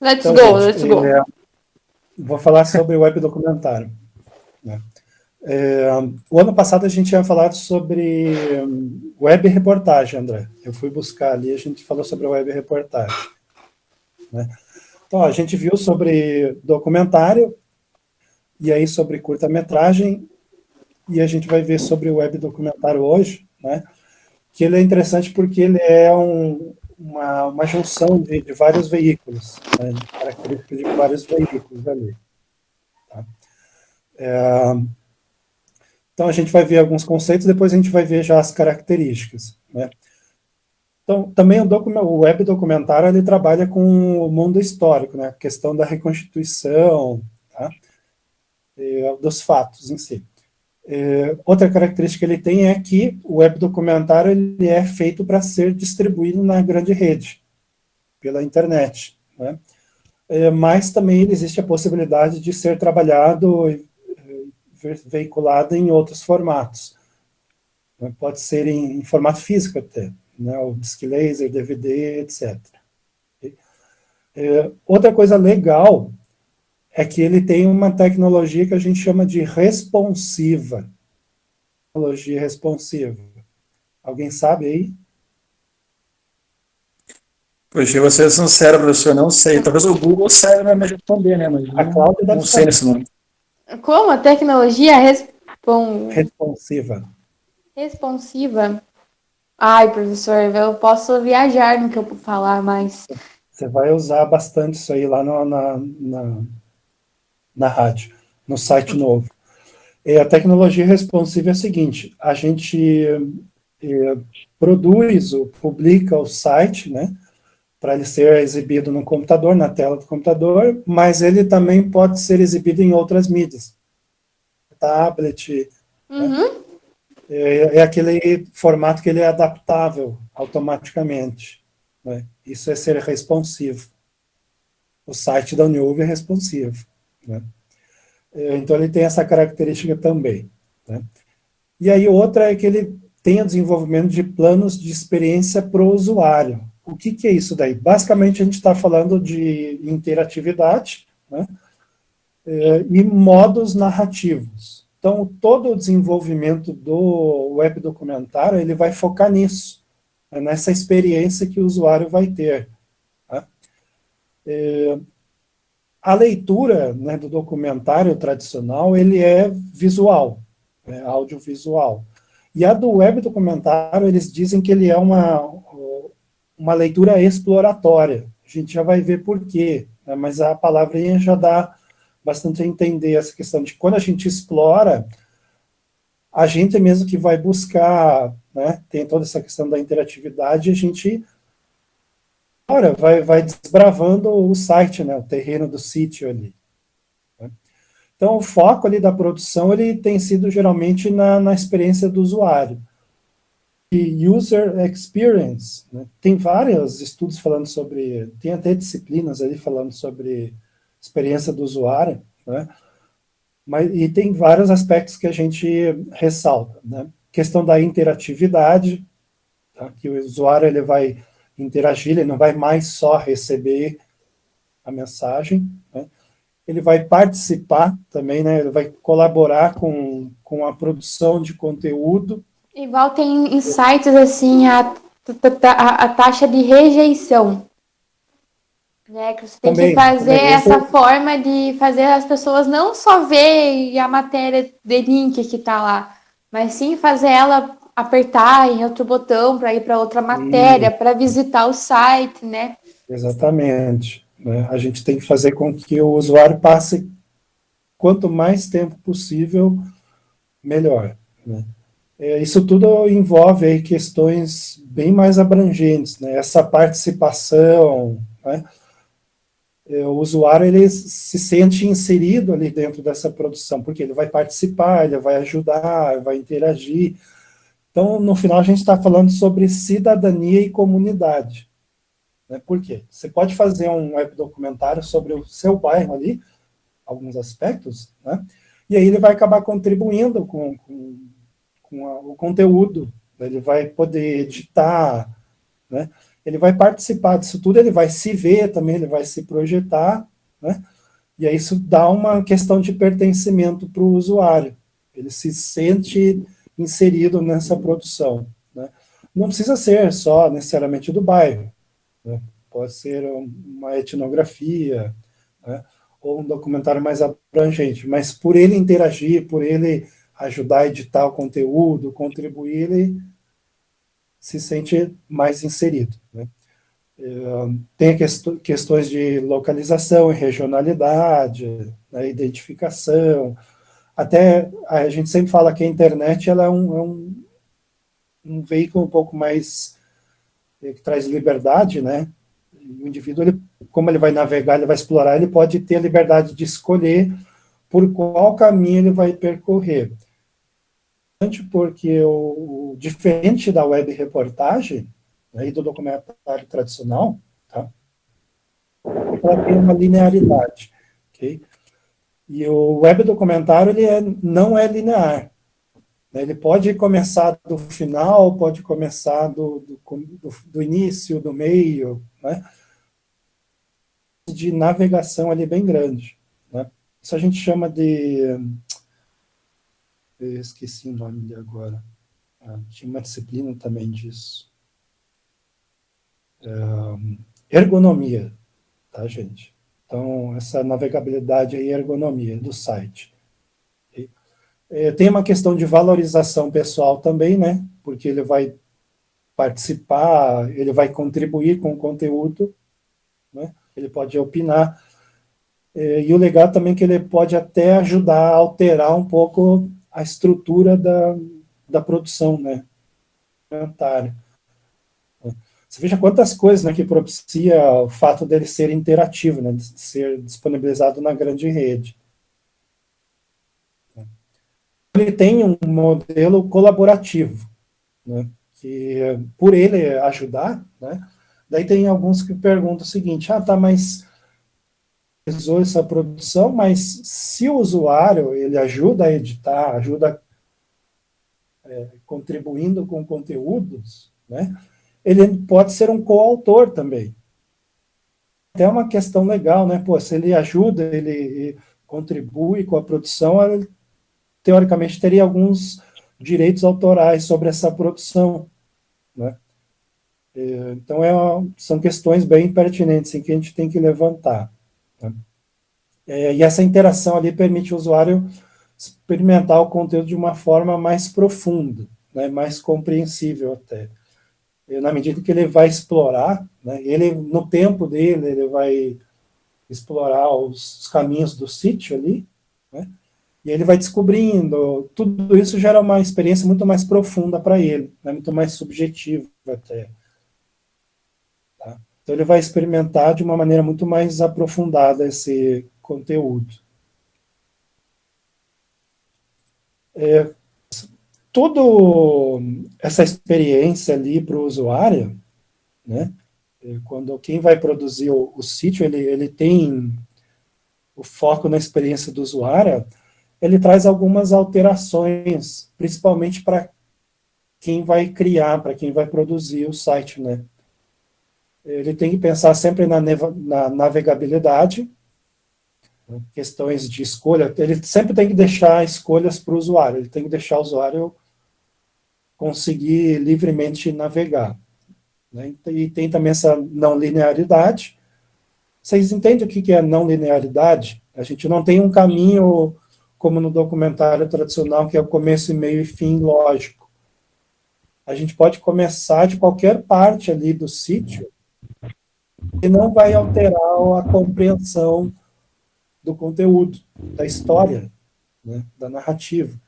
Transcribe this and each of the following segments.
Let's Então, go, gente, let's go. vou falar sobre o web documentário, né? O ano passado a gente tinha falado sobre web reportagem, André. Eu fui buscar ali, a gente falou sobre web reportagem, né? Então, a gente viu sobre documentário, e aí sobre curta-metragem, e a gente vai ver sobre o web documentário hoje, né? Que ele é interessante porque ele é uma junção de vários veículos, né? Características de vários veículos ali. Tá? Então a gente vai ver alguns conceitos, depois a gente vai ver já as características, né? Então, também o web documentário ele trabalha com o mundo histórico, né? A questão da reconstituição, tá? Dos fatos em si. Outra característica que ele tem é que o web documentário ele é feito para ser distribuído na grande rede, pela internet, né? Mas também existe a possibilidade de ser trabalhado e veiculado em outros formatos. Né? Pode ser em formato físico até, né? O disc laser, DVD, etc. Outra coisa legal é que ele tem uma tecnologia que a gente chama de responsiva. Tecnologia responsiva. Alguém sabe aí? Poxa, você é sincero, professor, não sei. Talvez o Google saiba me responder, né? Mas A Cláudia não deve sei saber. nesse momento. Como a tecnologia Responsiva. responsiva? Ai, professor, eu posso viajar no que eu falar, mas... Você vai usar bastante isso aí lá na rádio, no site novo. A tecnologia responsiva é a seguinte: a gente produz, ou publica o site, né, para ele ser exibido no computador, na tela do computador, mas ele também pode ser exibido em outras mídias, tablet, né? Uhum. É aquele formato que ele é adaptável automaticamente, né? Isso é ser responsivo. O site da Uniuv é responsivo, né? Então ele tem essa característica também, né? E aí outra é que ele tem o desenvolvimento de planos de experiência para o usuário. O que é isso daí? Basicamente a gente está falando de interatividade, né? E modos narrativos. Então todo o desenvolvimento do web documentário ele vai focar nisso, né? Nessa experiência que o usuário vai ter. Tá? A leitura, né, do documentário tradicional ele é visual, é audiovisual. E a do web documentário, eles dizem que ele é uma leitura exploratória. A gente já vai ver por quê, né? Mas a palavrinha já dá bastante a entender essa questão de quando a gente explora, a gente mesmo que vai buscar, né? Tem toda essa questão da interatividade, a gente vai desbravando o site, né? O terreno do sítio ali. Então, o foco ali da produção ele tem sido geralmente na experiência do usuário. E user experience, né? Tem vários estudos falando sobre, tem até disciplinas ali falando sobre experiência do usuário, né? E tem vários aspectos que a gente ressalta, né? Questão da interatividade, tá? Que o usuário ele vai interagir, ele não vai mais só receber a mensagem, né? Ele vai participar também, né? Ele vai colaborar com a produção de conteúdo. Igual tem em sites assim a taxa de rejeição, né? Que você tem que fazer Também esse, essa forma de fazer as pessoas não só ver a matéria de link que tá lá, mas sim fazer ela apertar em outro botão para ir para outra matéria, para visitar o site, né? exatamente, né? A gente tem que fazer com que o usuário passe quanto mais tempo possível, melhor, né? Isso tudo envolve aí questões bem mais abrangentes, né? Essa participação, né? O usuário ele se sente inserido ali dentro dessa produção, porque ele vai participar, ele vai ajudar, vai interagir. Então, no final, a gente está falando sobre cidadania e comunidade. Né? Por quê? Você pode fazer um web documentário sobre o seu bairro ali, alguns aspectos, né? E aí ele vai acabar contribuindo com o conteúdo, né? Ele vai poder editar, né? ele vai participar disso tudo, ele vai se ver também, ele vai se projetar, né? E aí isso dá uma questão de pertencimento para o usuário. Ele se sente inserido nessa produção, né? Não precisa ser só necessariamente do bairro, né? Pode ser uma etnografia, né? Ou um documentário mais abrangente, mas por ele interagir, por ele ajudar a editar o conteúdo, contribuir, ele se sente mais inserido, né? Tem questões de localização e regionalidade, né, identificação. Até a gente sempre fala que a internet ela é um veículo um pouco mais que traz liberdade, né? O indivíduo, ele, como ele vai navegar, ele vai explorar, ele pode ter a liberdade de escolher por qual caminho ele vai percorrer. Porque diferente da web reportagem, né, e do documentário tradicional, tá? Ela tem uma linearidade, ok? E o web documentário não é linear, né? Ele pode começar do final, pode começar do início, do meio, né? De navegação ali bem grande, né? Isso a gente chama de... Eu esqueci o nome de agora. Tinha uma disciplina também disso. Ergonomia, tá, gente? Então, essa navegabilidade e ergonomia do site. Tem uma questão de valorização pessoal também, né? Porque ele vai participar, ele vai contribuir com o conteúdo, né? Ele pode opinar. E o legal também é que ele pode até ajudar a alterar um pouco a estrutura da produção, né? Você veja quantas coisas, né, que propicia o fato dele ser interativo, né, de ser disponibilizado na grande rede. Ele tem um modelo colaborativo, né, que por ele ajudar, né, daí tem alguns que perguntam o seguinte, tá, mas realizou essa produção, mas se o usuário ele ajuda a editar, ajuda contribuindo com conteúdos, né, ele pode ser um coautor também. Até uma questão legal, né? Pô, se ele ajuda, ele contribui com a produção, ele, teoricamente teria alguns direitos autorais sobre essa produção, né? Então, são questões bem pertinentes em que a gente tem que levantar, né? E essa interação ali permite o usuário experimentar o conteúdo de uma forma mais profunda, né? Mais compreensível até. Na medida que ele vai explorar, né? Ele, no tempo dele, ele vai explorar os caminhos do sítio ali, né? E ele vai descobrindo, tudo isso gera uma experiência muito mais profunda para ele, né? Muito mais subjetiva até. Tá? Então ele vai experimentar de uma maneira muito mais aprofundada esse conteúdo. Toda essa experiência ali para o usuário, né? Quando quem vai produzir o sítio, ele tem o foco na experiência do usuário, ele traz algumas alterações, principalmente para quem vai criar, para quem vai produzir o site, né? Ele tem que pensar sempre na navegabilidade, né? Questões de escolha, ele sempre tem que deixar escolhas para o usuário, ele tem que deixar o usuário conseguir livremente navegar, né? E tem também essa não linearidade. Vocês entendem o que é não linearidade? A gente não tem um caminho como no documentário tradicional, que é o começo, meio e fim lógico. A gente pode começar de qualquer parte ali do sítio e não vai alterar a compreensão do conteúdo, da história, né, da narrativa.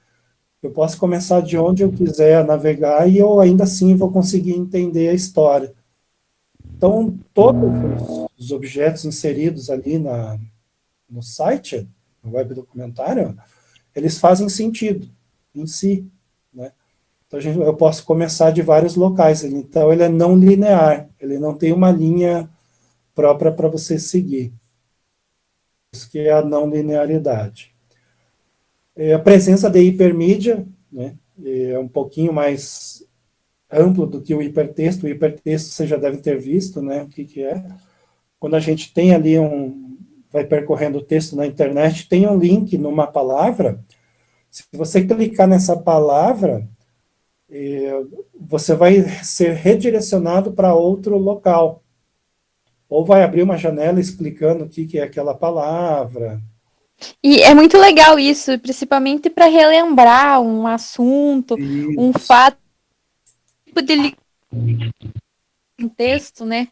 Eu posso começar de onde eu quiser navegar e eu ainda assim vou conseguir entender a história. Então, todos os objetos inseridos ali no site, no web documentário, eles fazem sentido em si, né? Então, eu posso começar de vários locais. Então, ele é não linear, ele não tem uma linha própria para você seguir. Isso que é a não linearidade. A presença de hipermídia, né, é um pouquinho mais amplo do que o hipertexto. O hipertexto você já deve ter visto, né? O que que é. Quando a gente tem ali vai percorrendo o texto na internet, tem um link numa palavra. Se você clicar nessa palavra, você vai ser redirecionado para outro local. Ou vai abrir uma janela explicando o que que é aquela palavra. E é muito legal isso, principalmente para relembrar um assunto, um Isso. fato dele um texto, né?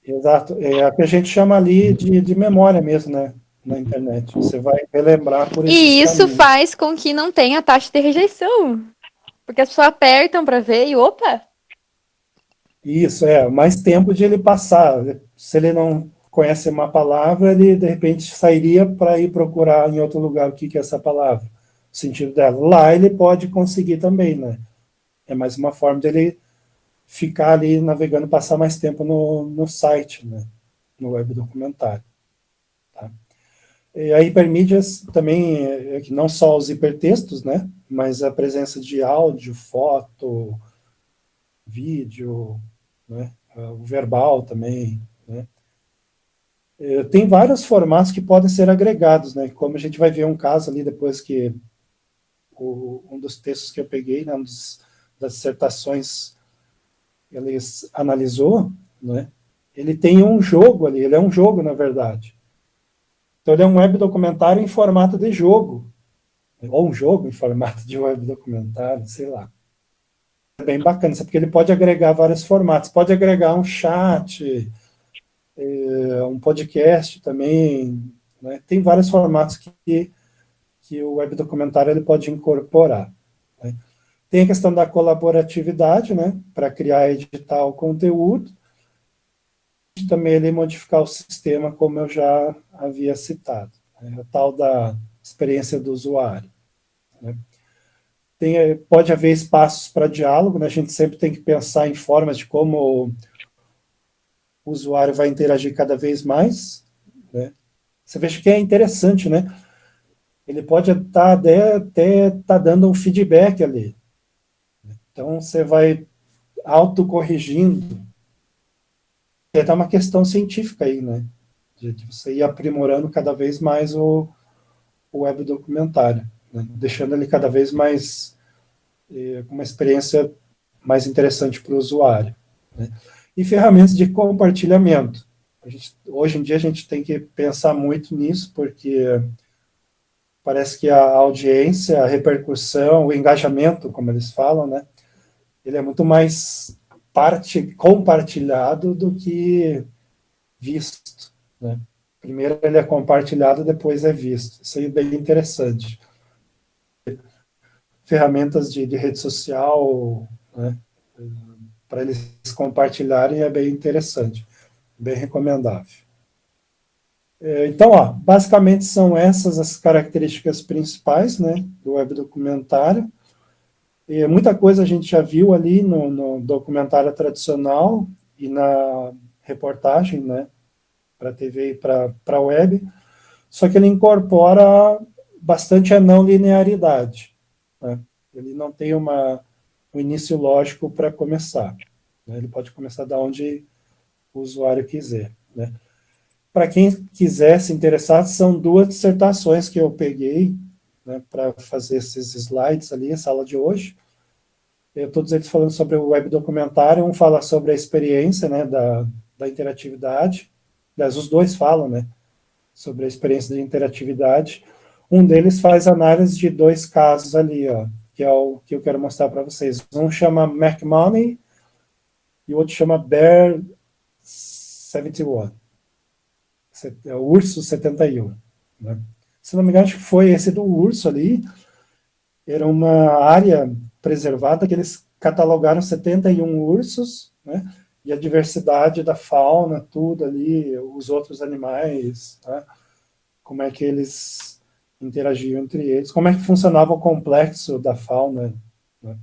Exato. É o que a gente chama ali de memória mesmo, né? Na internet. Você vai relembrar por esses E isso caminhos. faz com que não tenha taxa de rejeição, porque as pessoas apertam para ver e opa, Isso, mais tempo de ele passar. Se ele não conhece uma palavra, ele de repente sairia para ir procurar em outro lugar o que que é essa palavra, o sentido dela. Lá ele pode conseguir também, né? É mais uma forma dele ficar ali navegando, passar mais tempo no site, né? No web documentário. Tá? E a hipermídias também é que não só os hipertextos, né? Mas a presença de áudio, foto, vídeo, né? O verbal também, né? Tem vários formatos que podem ser agregados, né? Como a gente vai ver um caso ali depois que um dos textos que eu peguei, né, das dissertações, ele analisou, né? Ele tem um jogo ali, ele é um jogo, na verdade. Então ele é um web documentário em formato de jogo, ou um jogo em formato de web documentário, sei lá. É bem bacana, porque ele pode agregar vários formatos. Pode agregar um chat, um podcast também, né? Tem vários formatos que o web documentário ele pode incorporar, né? Tem a questão da colaboratividade, né? Para criar e editar o conteúdo. E também ele modificar o sistema, como eu já havia citado, né? A tal da experiência do usuário, né? Pode haver espaços para diálogo, né? A gente sempre tem que pensar em formas de como o usuário vai interagir cada vez mais, né? Você veja que é interessante, né? Ele pode até tá dando um feedback ali. Então, você vai autocorrigindo. É até uma questão científica aí, né? De você ir aprimorando cada vez mais o web documentário, né? Deixando ele cada vez mais com uma experiência mais interessante para o usuário, né? E ferramentas de compartilhamento. Hoje em dia a gente tem que pensar muito nisso, porque parece que a audiência, a repercussão, o engajamento, como eles falam, né? Ele é muito mais compartilhado do que visto, né? Primeiro ele é compartilhado, depois é visto. Isso aí é bem interessante. Ferramentas de rede social, né? Para eles compartilharem é bem interessante, bem recomendável. Então, basicamente são essas as características principais, né, do web documentário. E muita coisa a gente já viu ali no documentário tradicional e na reportagem, né, para TV e para a web, só que ele incorpora bastante a não linearidade, né? Ele não tem um início lógico para começar, né? Ele pode começar da onde o usuário quiser, né? Para quem quiser se interessar, são duas dissertações que eu peguei, né, para fazer esses slides ali, a sala de hoje. Todos eles falando sobre o web documentário, um fala sobre a experiência, né, da interatividade, aliás, os dois falam, né, sobre a experiência de interatividade. Um deles faz análise de dois casos ali, que é o que eu quero mostrar para vocês. Um chama MacMoney e o outro chama Bear 71. É o Urso 71. Né? Se não me engano, acho que foi esse do urso ali. Era uma área preservada que eles catalogaram 71 ursos, né? E a diversidade da fauna, tudo ali, os outros animais, né? Como é que eles interagiam entre eles, como é que funcionava o complexo da fauna, né?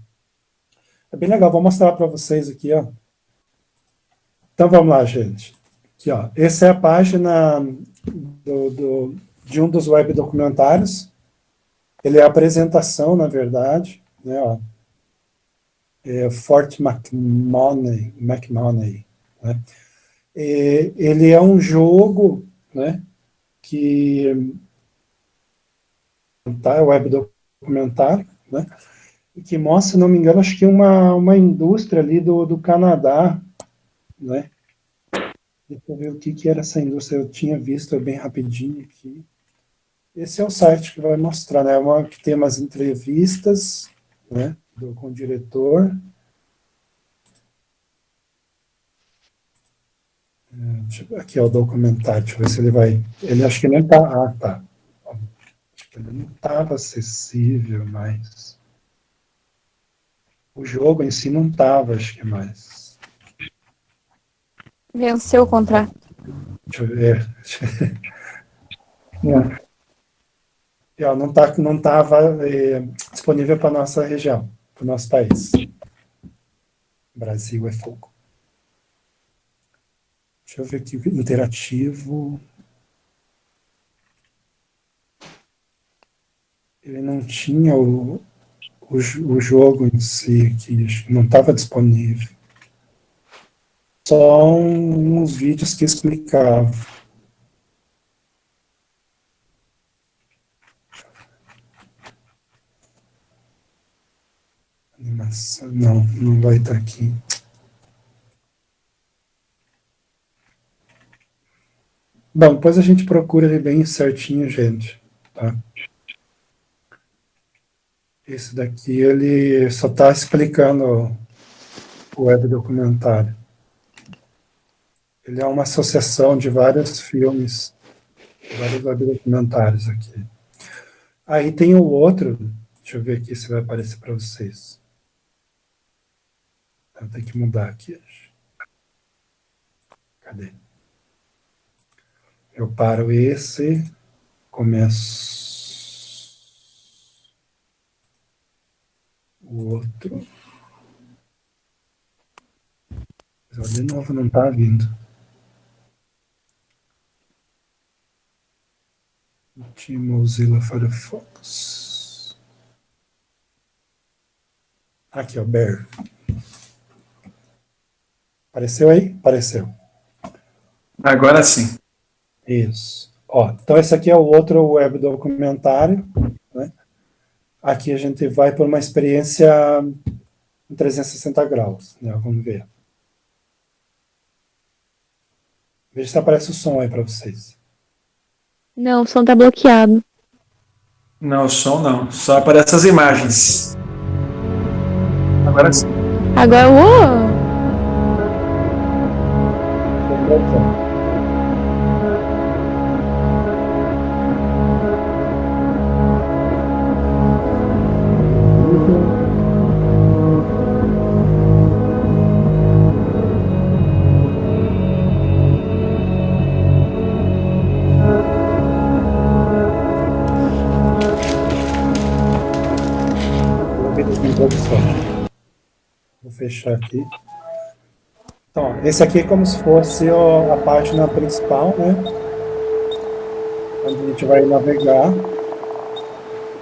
É bem legal, vou mostrar para vocês aqui, ó. Então vamos lá, gente. Aqui, ó. Essa é a página de um dos web documentários. Ele é a apresentação, na verdade, né, ó. Fort McMoney, né? Ele é um jogo, né, que tá, web documentário, né, que mostra, se não me engano, acho que uma indústria ali do Canadá, né? Deixa eu ver o que era essa indústria, eu tinha visto bem rapidinho aqui. Esse é o site que vai mostrar, né? Que tem umas entrevistas, né, com o diretor. Aqui é o documentário, deixa eu ver se ele vai. Ele acho que nem tá. Ah, tá. Acho que ele não estava acessível, mas. O jogo em si não estava, acho que mais. Venceu o contrato. Deixa eu ver. Não estava disponível para nossa região, para o nosso país. Brasil é fogo. Deixa eu ver aqui, interativo. Ele não tinha o jogo em si, que não estava disponível. Só uns vídeos que explicavam. Animação, não vai estar aqui. Bom, depois a gente procura ele bem certinho, gente. Tá? Esse daqui, ele só está explicando o web documentário. Ele é uma associação de vários filmes, vários web documentários aqui. Aí tem o outro, deixa eu ver aqui se vai aparecer para vocês. Eu tenho que mudar aqui. Cadê? Eu paro esse, começo o outro. De novo, não está vindo. Mozilla Firefox. Aqui, ó, Bear. Apareceu aí? Apareceu. Agora sim. Isso. Ó, então esse aqui é o outro web documentário, né? Aqui a gente vai por uma experiência em 360 graus, né? Vamos ver. Veja se aparece o som aí para vocês. Não, o som tá bloqueado. Não, o som não. Só aparecem as imagens. Agora sim. Agora, uou! Vou fechar aqui. Então, esse aqui é como se fosse a página principal, né? Onde a gente vai navegar.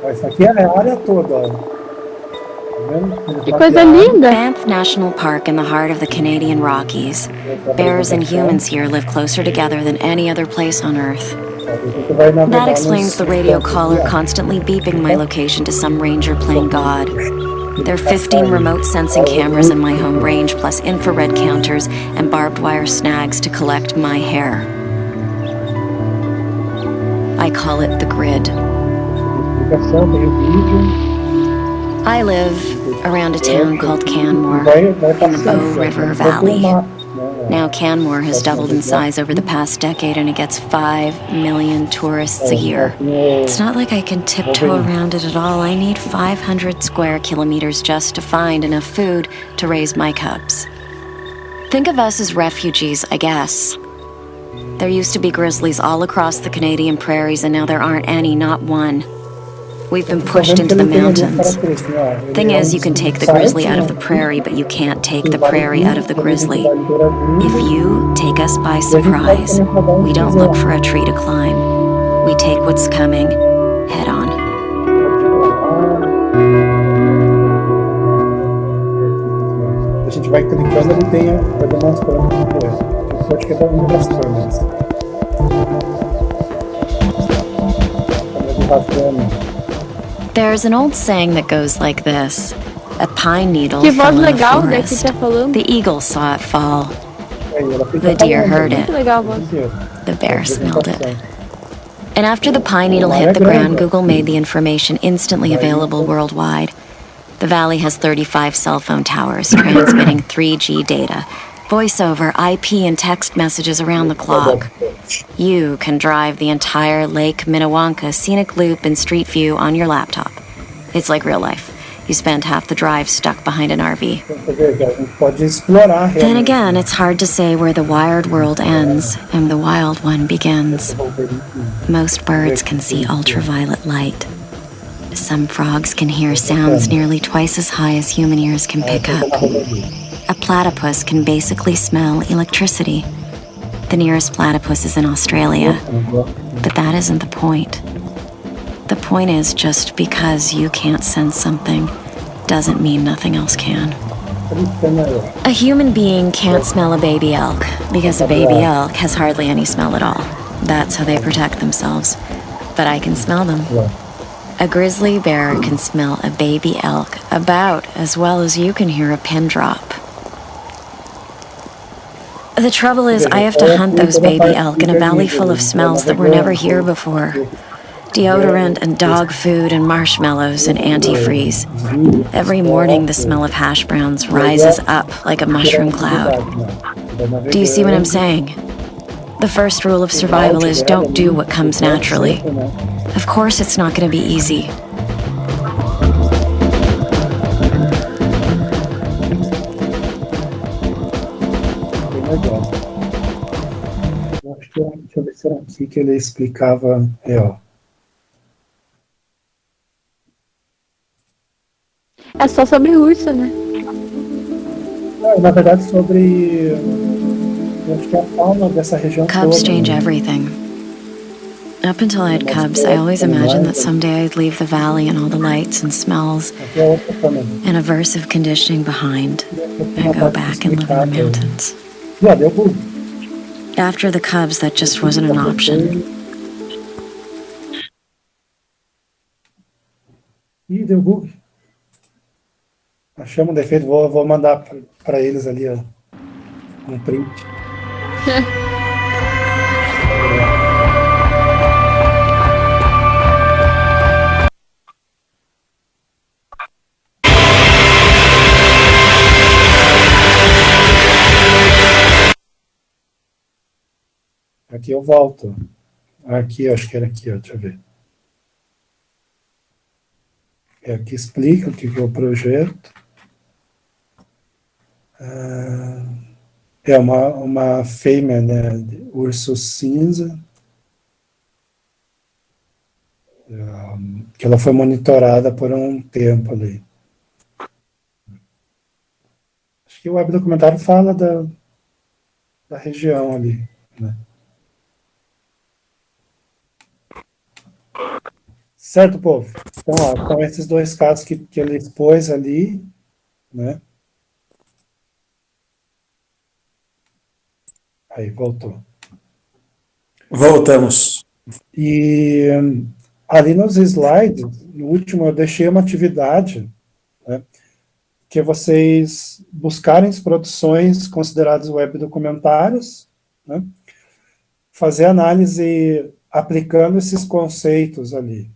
Essa aqui é a área toda, ó. Tá vendo? Que coisa linda! Banff National Park in the heart of the Canadian Rockies. Bears and humans here live closer together than any other place on Earth. That explains the radio collar constantly beeping my location to some ranger playing God. There are 15 remote sensing cameras in my home range, plus infrared counters and barbed wire snags to collect my hair. I call it the grid. I live around a town called Canmore in the Bow River Valley. Now Canmore has doubled in size over the past decade and it gets 5 million tourists a year. It's not like I can tiptoe around it at all. I need 500 square kilometers just to find enough food to raise my cubs. Think of us as refugees, I guess. There used to be grizzlies all across the Canadian prairies and now there aren't any, not one. We've been pushed into the mountains. Thing is, you can take the grizzly out of the prairie, but you can't take the prairie out of the grizzly. If you take us by surprise, we don't look for a tree to climb. We take what's coming head on. gente vai clicando, ele vai demonstrando como é. Isso acho que é da uma das câmeras. There's an old saying that goes like this. A pine needle Que voz fell in a legal daqui forest. tá falando. The eagle saw it fall. The The deer heard it. Muito legal a voz. The bear smelled it. And after the pine needle hit the ground, Google made the information instantly available worldwide. The valley has 35 cell phone towers transmitting 3G data, voice over, IP, and text messages around the clock. You can drive the entire Lake Minnewanka scenic loop in Street View on your laptop. It's like real life. You spend half the drive stuck behind an RV. Then again, it's hard to say where the wired world ends and the wild one begins. Most birds can see ultraviolet light. Some frogs can hear sounds nearly twice as high as human ears can pick up. A platypus can basically smell electricity. The nearest platypus is in Australia, but that isn't the point. The point is, just because you can't sense something doesn't mean nothing else can. A human being can't smell a baby elk because a baby elk has hardly any smell at all. That's how they protect themselves. But I can smell them. A grizzly bear can smell a baby elk about as well as you can hear a pin drop. The trouble is, I have to hunt those baby elk in a valley full of smells that were never here before. Deodorant and dog food and marshmallows and antifreeze. Every morning the smell of hash browns rises up like a mushroom cloud. Do you see what I'm saying? The first rule of survival is don't do what comes naturally. Of course it's not going to be easy. Deixa eu ver se era aqui que ele explicava. É só sobre urso, né? Na verdade, sobre. Eu acho que a fauna dessa região Cubs toda, change everything. Up until I had cubs, I always imagined that someday I'd leave the valley and all the lights and smells Aqui é outra também. and aversive conditioning behind and go back and live in the mountains. Deu bug. After the cubs, that just wasn't an option. Ih, deu bug. Achamos um defeito, vou mandar para eles ali, ó, um print. Aqui eu volto. Aqui, acho que era aqui, ó, deixa eu ver. Aqui explica o que é o projeto. É uma fêmea, né, de urso cinza, que ela foi monitorada por um tempo ali. Acho que o web documentário fala da região ali, né? Certo, povo? Então, ó, são esses dois casos que ele expôs ali, né? Aí, voltou. Voltamos. E ali nos slides, no último, eu deixei uma atividade, né, que é vocês buscarem as produções consideradas web documentários, né, fazer análise aplicando esses conceitos ali.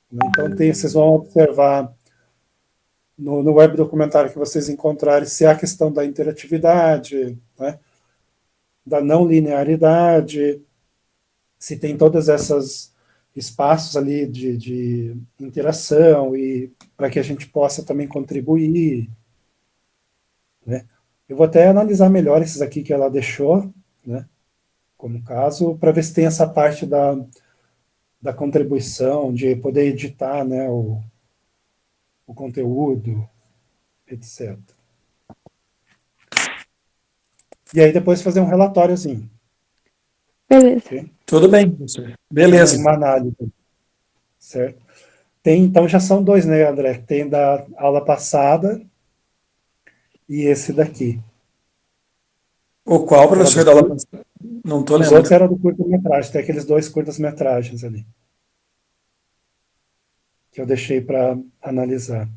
Então, vocês vão observar no web documentário que vocês encontrarem se há a questão da interatividade, né, da não linearidade, se tem todos esses espaços ali de interação e para que a gente possa também contribuir, né? Eu vou até analisar melhor esses aqui que ela deixou, né, como caso, para ver se tem essa parte da contribuição, de poder editar, né, o conteúdo, etc. E aí depois fazer um relatóriozinho. Beleza. Okay? Tudo bem, professor. Beleza. Uma análise. Certo? Então já são dois, né, André? Tem da aula passada e esse daqui. O qual, professor da aula? Não estou Os lembrando. outros eram do curta-metragem, tem aqueles 2 curtas-metragens ali, que eu deixei para analisar.